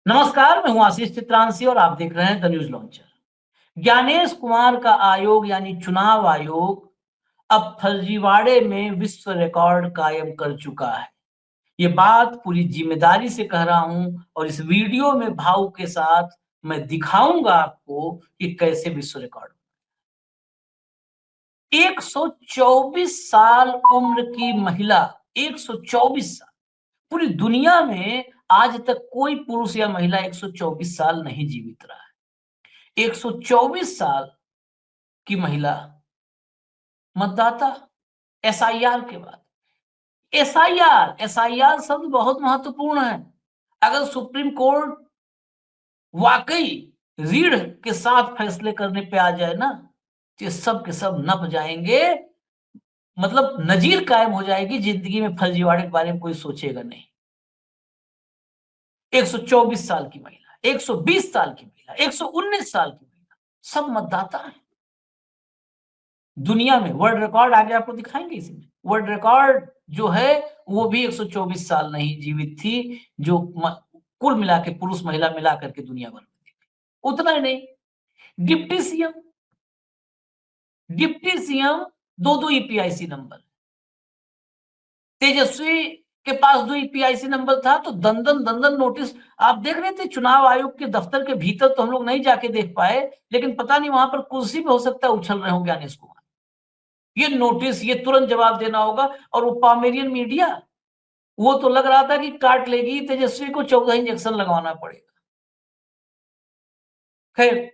नमस्कार, मैं हूं आशीष चित्रांशी और आप देख रहे हैं The News Launcher. Gyanesh Kumar का आयोग यानी चुनाव आयोग अब फर्जीवाड़े में विश्व रिकॉर्ड कायम कर चुका है। ये बात पूरी जिम्मेदारी से कह रहा हूं और इस वीडियो में भाव के साथ मैं दिखाऊंगा आपको कि कैसे विश्व रिकॉर्ड। 124 साल उम्र की महिला, 124 साल। पूरी दुनिया में आज तक कोई पुरुष या महिला 124 साल नहीं जीवित रहा है। 124 साल की महिला मतदाता। एसआईआर के बाद एसआईआर शब्द बहुत महत्वपूर्ण है। अगर सुप्रीम कोर्ट वाकई रीढ़ के साथ फैसले करने पे आ जाए ना, तो ये सब के सब नप जाएंगे। मतलब नजीर कायम हो जाएगी, जिंदगी में फर्जीवाड़े के बारे में कोई सोचेगा नहीं। 124 साल की महिला, 120 साल की महिला, 119 साल की महिला, सब मतदाता हैं। दुनिया में वर्ल्ड रिकॉर्ड आगे आपको दिखाएंगे। इसमें वर्ल्ड रिकॉर्ड जो है वो भी 124 साल नहीं जीवित थी, जो कुल मिला के पुरुष महिला मिला करके दुनिया भर में। उतना ही नहीं, डिप्टी सीएम दो ईपीआईसी नंबर। तेजस्वी के पास 2 ईपीआईसी नंबर था, तो दंदन नोटिस आप देख रहे थे चुनाव आयोग के दफ्तर के भीतर। तो हम लोग नहीं जाके देख पाए, लेकिन पता नहीं वहां पर कुर्सी पे हो सकता है उछल रहे होंगे ज्ञानेश कुमार। ये नोटिस, ये तुरंत जवाब देना होगा। और वो पामेरियन मीडिया, वो तो लग रहा था कि काट लेगी, तेजस्वी को 14 इंजेक्शन लगवाना पड़ेगा। खैर,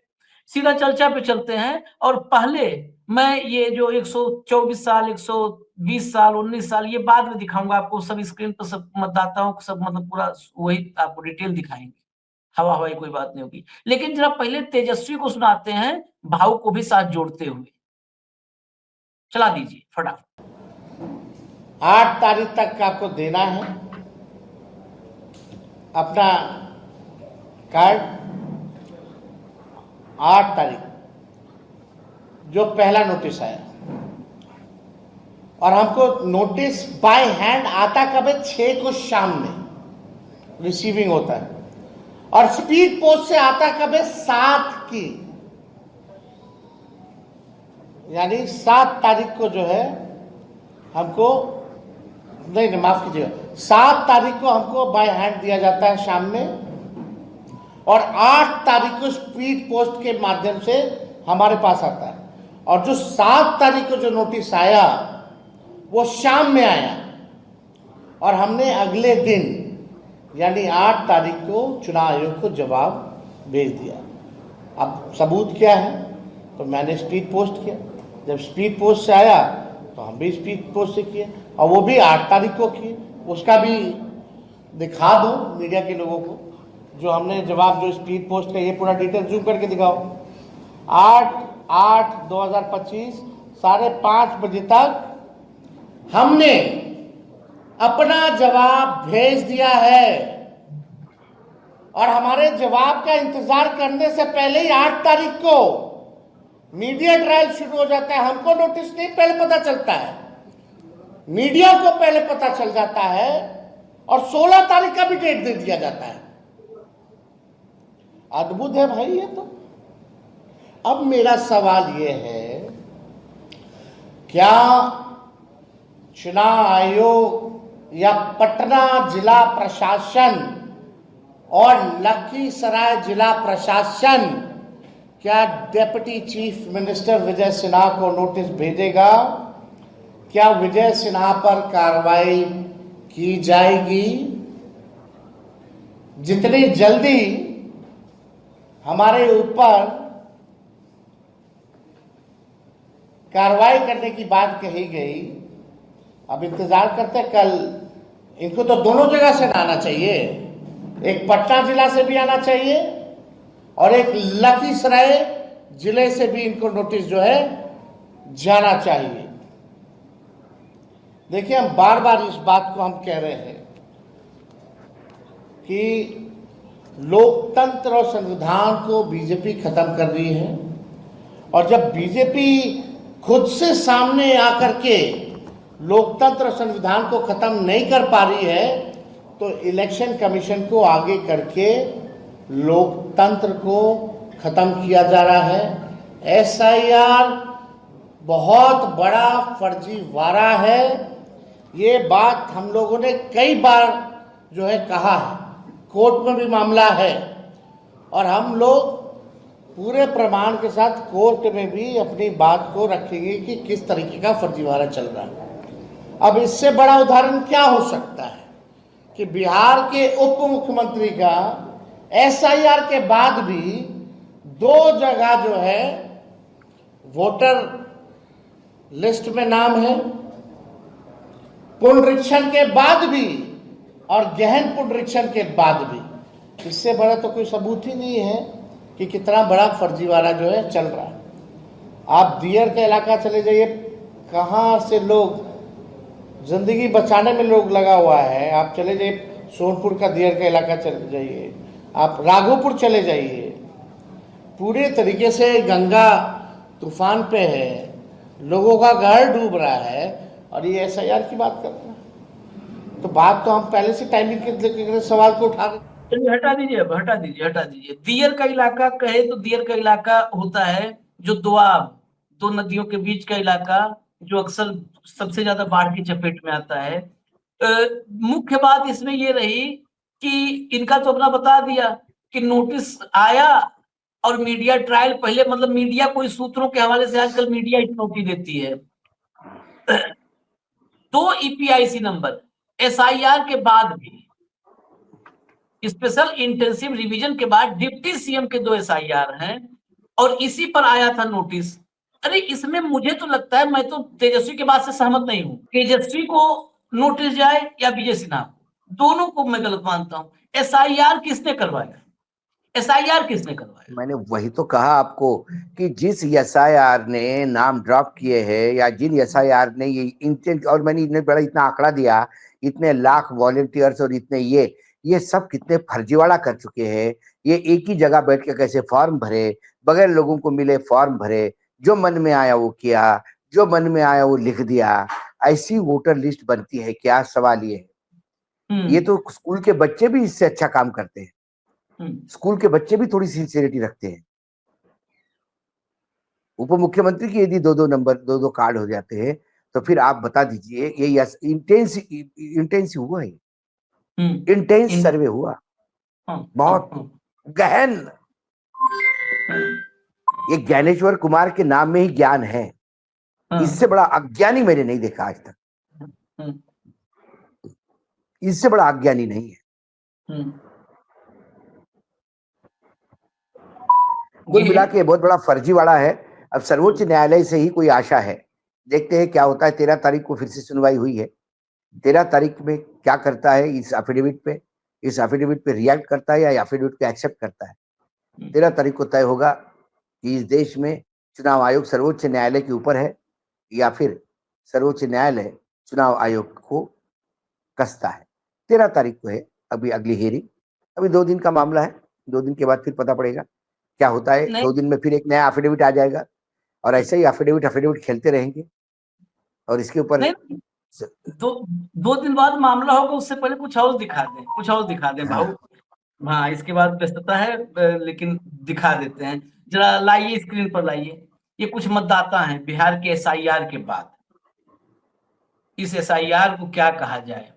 सीधा चर्चा पे चलते हैं। और पहले मैं ये जो 124 साल, 120 साल, 19 साल, ये बाद में दिखाऊंगा आपको। सब स्क्रीन पर सब मतदाताओं को सब मतलब पूरा वही आपको डिटेल दिखाएंगे। हवा हवाई कोई बात नहीं होगी। लेकिन जरा पहले तेजस्वी को सुनाते हैं, भाव को भी साथ जोड़ते हुए। चला दीजिए फटाफट। 8 तारीख तक आपको देना है अपना कार्ड। 8 तारीख जो पहला नोटिस आया, और हमको नोटिस बाय हैंड आता कब है? 6 को शाम में रिसीविंग होता है। और स्पीड पोस्ट से आता कब है? 7 की, यानी 7 तारीख को जो है हमको, नहीं माफ कीजिएगा, 7 तारीख को हमको बाय हैंड दिया जाता है शाम में। और 8 तारीख को स्पीड पोस्ट के माध्यम से हमारे पास आता है। और जो 7 तारीख को जो नोटिस आया वो शाम में आया, और हमने अगले दिन यानी 8 तारीख को चुनाव आयोग को जवाब भेज दिया। अब सबूत क्या है? तो मैंने स्पीड पोस्ट किया। जब स्पीड पोस्ट से आया तो हम भी स्पीड पोस्ट से किए, और वो भी 8 तारीख को किए। उसका भी दिखा दो मीडिया के लोगों को, जो हमने जवाब जो स्पीड पोस्ट का, ये पूरा डिटेल जूम करके दिखाओ। 8/8/2025 5:30 बजे तक हमने अपना जवाब भेज दिया है। और हमारे जवाब का इंतजार करने से पहले ही 8 तारीख को मीडिया ट्रायल शुरू हो जाता है। हमको नोटिस नहीं पहले पता चलता है, मीडिया को पहले पता चल जाता है, और 16 तारीख का भी डेट दे दिया जाता है। अद्भुत है भाई ये तो। अब मेरा सवाल ये है, क्या चुनाव आयोग या पटना जिला प्रशासन और लखीसराय जिला प्रशासन क्या deputy chief minister Vijay Sinha को नोटिस भेजेगा? क्या विजय सिन्हा पर कार्रवाई की जाएगी? जितनी जल्दी हमारे ऊपर कार्रवाई करने की बात कही गई, अब इंतजार करते। कल इनको तो दोनों जगह से आना चाहिए, एक पटना जिला से भी आना चाहिए और एक लखीसराय जिले से भी इनको नोटिस जो है जाना चाहिए। देखिए, हम बार बार इस बात को हम कह रहे हैं कि लोकतंत्र और संविधान को बीजेपी खत्म कर रही है। और जब बीजेपी खुद से सामने आकर के लोकतंत्र और संविधान को खत्म नहीं कर पा रही है, तो इलेक्शन कमीशन को आगे करके लोकतंत्र को खत्म किया जा रहा है। एसआईआर बहुत बड़ा फर्जीवाड़ा है। ये बात हम लोगों ने कई बार जो है कहा है, कोर्ट में भी मामला है और हम लोग पूरे प्रमाण के साथ कोर्ट में भी अपनी बात को रखेंगे कि किस तरीके का फर्जीवाड़ा चल रहा है। अब इससे बड़ा उदाहरण क्या हो सकता है कि बिहार के उप मुख्यमंत्री का एसआईआर के बाद भी 2 जगह जो है वोटर लिस्ट में नाम है, पुनरीक्षण के बाद भी और गहन पुनरीक्षण के बाद भी। इससे बड़ा तो कोई सबूत ही नहीं है कि कितना बड़ा फर्जीवाड़ा जो है चल रहा है। आप दियर का इलाका चले जाइए, कहाँ से लोग जिंदगी बचाने में लोग लगा हुआ है। आप चले जाइए सोनपुर का दियर का इलाका चले जाइए, आप राघोपुर चले जाइए, पूरे तरीके से गंगा तूफान पे है, लोगों का घर डूब रहा है और ये एसआईआर की बात कर रहे हैं। तो बात तो हम पहले से टाइमिंग के सवाल को उठा रहे। चलिए हटा दीजिए, अब हटा दीजिए। दियर का इलाका कहे तो दियर का इलाका होता है जो दोआब, 2 नदियों के बीच का इलाका, जो अक्सर सबसे ज्यादा बाढ़ की चपेट में आता है। मुख्य बात इसमें ये रही कि इनका तो अपना बता दिया कि नोटिस आया और मीडिया ट्रायल पहले, मतलब मीडिया कोई सूत्रों के हवाले से आजकल मीडिया ही नोटिस देती है। 2 ईपीआईसी नंबर एसआईआर के बाद भी, स्पेशल इंटेंसिव रिवीजन के बाद डिप्टी सीएम के 2 एसआईआर हैं और इसी पर आया था नोटिस। अरे इसमें मुझे तो लगता है, मैं तो तेजस्वी के बात से सहमत नहीं हूं, तेजस्वी को नोटिस जाए या विजय सिन्हा, दोनों को मैं गलत मानता हूं। एसआईआर किसने करवाया? एसआईआर किसने करवाया? मैंने वही तो कहा आपको कि जिस एसआईआर ने नाम ड्रॉप किए हैं या जिन एसआईआर ने ये इंटेंट, और मैंने इतने बड़ा इतना आंकड़ा दिया, इतने लाख वॉलंटियर्स और इतने ये सब कितने फर्जीवाड़ा कर चुके हैं। ये एक ही जगह बैठ के कैसे फॉर्म भरे, बगैर लोगों को मिले फॉर्म भरे, जो मन में आया वो किया, जो मन में आया वो लिख दिया। ऐसी वोटर लिस्ट बनती है क्या? सवाल ये है। ये तो स्कूल के बच्चे भी इससे अच्छा काम करते हैं। स्कूल के बच्चे भी थोड़ी सिंसियरिटी रखते हैं। उप मुख्यमंत्री की यदि 2-2 नंबर 2-2 कार्ड हो जाते हैं तो फिर आप बता दीजिए, ये इंटेंस हुआ है, इंटेंस सर्वे हुआ, बहुत गहन। ये ज्ञानेश्वर कुमार के नाम में ही ज्ञान है। इससे बड़ा अज्ञानी मैंने नहीं देखा आज तक। इससे बड़ा अज्ञानी नहीं है। कुल मिला के बहुत बड़ा फर्जीवाड़ा है। अब सर्वोच्च न्यायालय से ही कोई आशा है, देखते हैं क्या होता है। 13 तारीख को फिर से सुनवाई हुई है। 13 तारीख में क्या करता है इस एफिडेविट पे रिएक्ट करता है या एफिडेविट को एक्सेप्ट करता है। 13 तारीख को तय होगा कि इस देश में चुनाव आयोग सर्वोच्च न्यायालय के ऊपर है या फिर सर्वोच्च न्यायालय चुनाव आयोग को कसता है। 13 तारीख को है अभी अगली हियरिंग। अभी 2 दिन का मामला है, 2 दिन के बाद फिर पता पड़ेगा क्या होता है। 2 दिन में फिर एक नया एफिडेविट आ जाएगा और ऐसे ही एफिडेविट खेलते रहेंगे और इसके ऊपर 2 दिन बाद मामला होगा। उससे पहले कुछ और दिखा दें भाऊ। हाँ, इसके बाद व्यस्तता है लेकिन दिखा देते हैं। जरा लाइए, स्क्रीन पर लाइए। ये कुछ मतदाता हैं बिहार के एसआईआर के बाद। इस एसआईआर को क्या कहा जाए?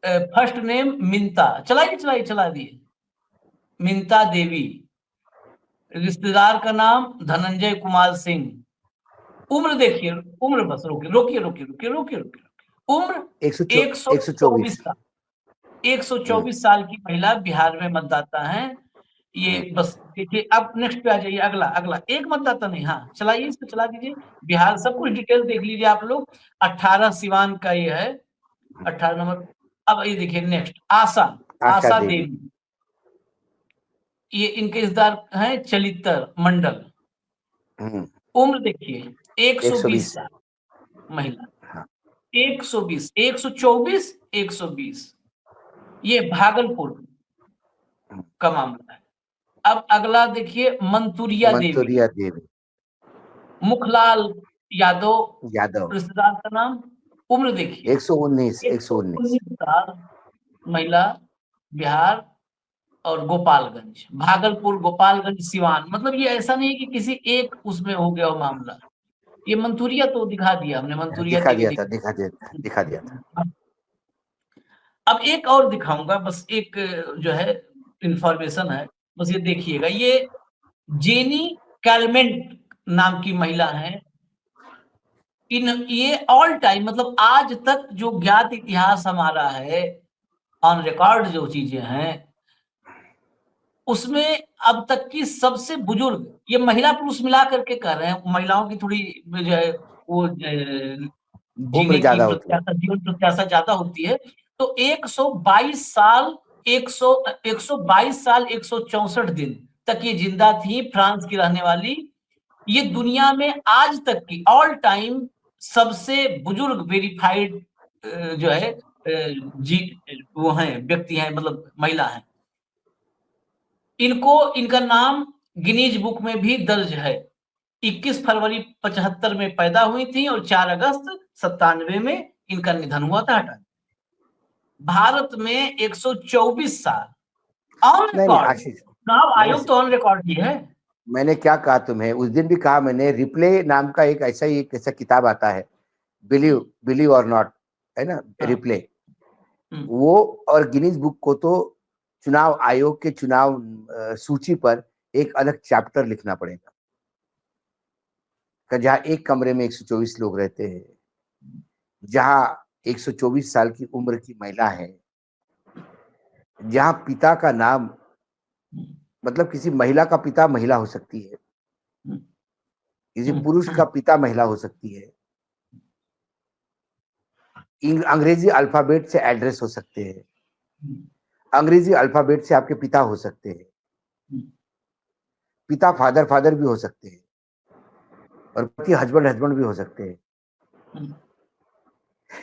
फर्स्ट नेम मिंता, चला दिए, मिंता देवी। रिश्तेदार का नाम धनंजय कुमार सिंह। उम्र देखिए, उम्र बस रोकिए। उम्र 124 साल। 124 साल की महिला बिहार में मतदाता है। ये बस देखिए। अब नेक्स्ट पे आ जाइए, अगला एक मतदाता नहीं। हाँ, चलाइए, इसको चला दीजिए। बिहार सब कुछ डिटेल देख लीजिए आप लोग। 18 सिवान का ये है, 18 नंबर। अब ये देखिए नेक्स्ट, आशा देवी। ये इनके रिश्तेदार हैं चलितर मंडल। उम्र देखिए 120 साल महिला। 120, 124, 120। ये भागलपुर का मामला है। अब अगला देखिए, मंतुरिया देवी। मुखलाल यादव रिश्तेदार का नाम। उम्र देखिए 119 साल महिला, बिहार। और गोपालगंज, भागलपुर, गोपालगंज, सिवान, मतलब ये ऐसा नहीं कि किसी एक उसमें हो गया हो मामला। ये मंथुरिया तो दिखा दिया हमने, मंथुरिया दिखा देके दिया था, दिखा दिया था। अब एक और दिखाऊंगा, बस एक जो है इंफॉर्मेशन है, बस ये देखिएगा। ये जेनी कैलमेंट नाम की महिला है। ये ऑल टाइम, मतलब आज तक जो ज्ञात इतिहास हमारा है, ऑन रिकॉर्ड जो चीजें हैं, उसमें अब तक की सबसे बुजुर्ग, ये महिला पुरुष मिला करके कर रहे हैं, महिलाओं की थोड़ी जो है वो उम्र जीने की ज्यादा होती है। प्रत्याशा, जीवन प्रत्याशा ज्यादा होती है। तो 122 साल 122 साल 164 दिन तक ये जिंदा थी, फ्रांस की रहने वाली। ये दुनिया में आज तक की ऑल टाइम सबसे बुजुर्ग वेरीफाइड जो है जी वो हैं, व्यक्ति हैं, मतलब महिला हैं। इनका नाम गिनीज बुक में भी दर्ज है। 21 फरवरी 75 में पैदा हुई थी और 4 अगस्त 97 में इनका निधन हुआ था। भारत में 124 साल ऑन नहीं नहीं रिकॉर्ड, आशीष, चुनाव आयोग तो ऑन रिकॉर्ड ही है। मैंने क्या कहा तुम्हें, उस दिन भी कहा मैंने, रिप्ले नाम का एक ऐसा किताब आता है, बिलीव और नॉट, है ना, रिप्ले, वो और गिनीज बुक को तो चुनाव आयोग के चुनाव सूची पर एक अलग चैप्टर लिखना पड़ेगा। जहाँ एक कमरे में 124 लोग रहते हैं, जहाँ 124 साल की उम्र की महिला है, जहाँ पिता का नाम, मतलब किसी महिला का पिता महिला हो सकती है, किसी पुरुष का पिता महिला हो सकती है, अंग्रेजी अल्फाबेट से एड्रेस हो सकते हैं, अंग्रेजी अल्फाबेट से आपके पिता हो सकते हैं, पिता फादर भी हो सकते हैं, और पति हस्बैंड भी हो सकते हैं।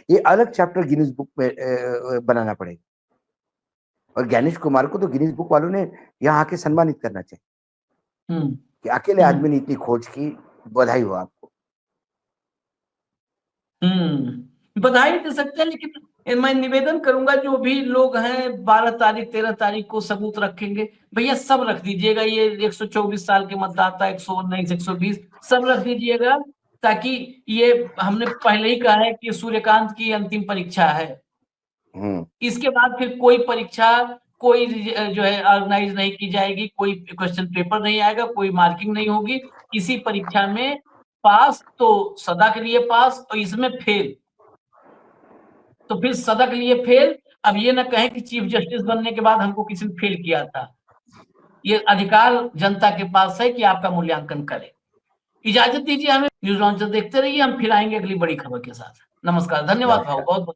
ये अलग चैप्टर गिनीज बुक में बनाना पड़ेगा। और ज्ञानेश कुमार को तो गिनीज बुक वालों ने यहाँ आके सम्मानित करना चाहिए कि अकेले आदमी ने इतनी खोज की, बधाई हो आपको। बधाई दे सकते हैं, लेकिन मैं निवेदन करूंगा, जो भी लोग हैं 12 तारीख 13 तारीख को सबूत रखेंगे, भैया सब रख दीजिएगा। ये 124 साल के मतदाता, 119 120 सब रख दीजिएगा, ताकि ये, हमने पहले ही कहा है कि सूर्यकांत की अंतिम परीक्षा है। इसके बाद फिर कोई परीक्षा, कोई जो है ऑर्गेनाइज नहीं की जाएगी, कोई क्वेश्चन पेपर नहीं आएगा, कोई मार्किंग नहीं होगी। इसी परीक्षा में पास तो सदा के लिए पास, और इसमें फेल तो फिर सदा के लिए फेल। अब ये ना कहें कि चीफ जस्टिस बनने के बाद हमको किसी ने फेल किया था। ये अधिकार जनता के पास है कि आपका मूल्यांकन करे। इजाजत दीजिए हमें, न्यूज लॉन्चर देखते रहिए, हम फिर आएंगे अगली बड़ी खबर के साथ। नमस्कार, धन्यवाद भाऊ, बहुत बहुत।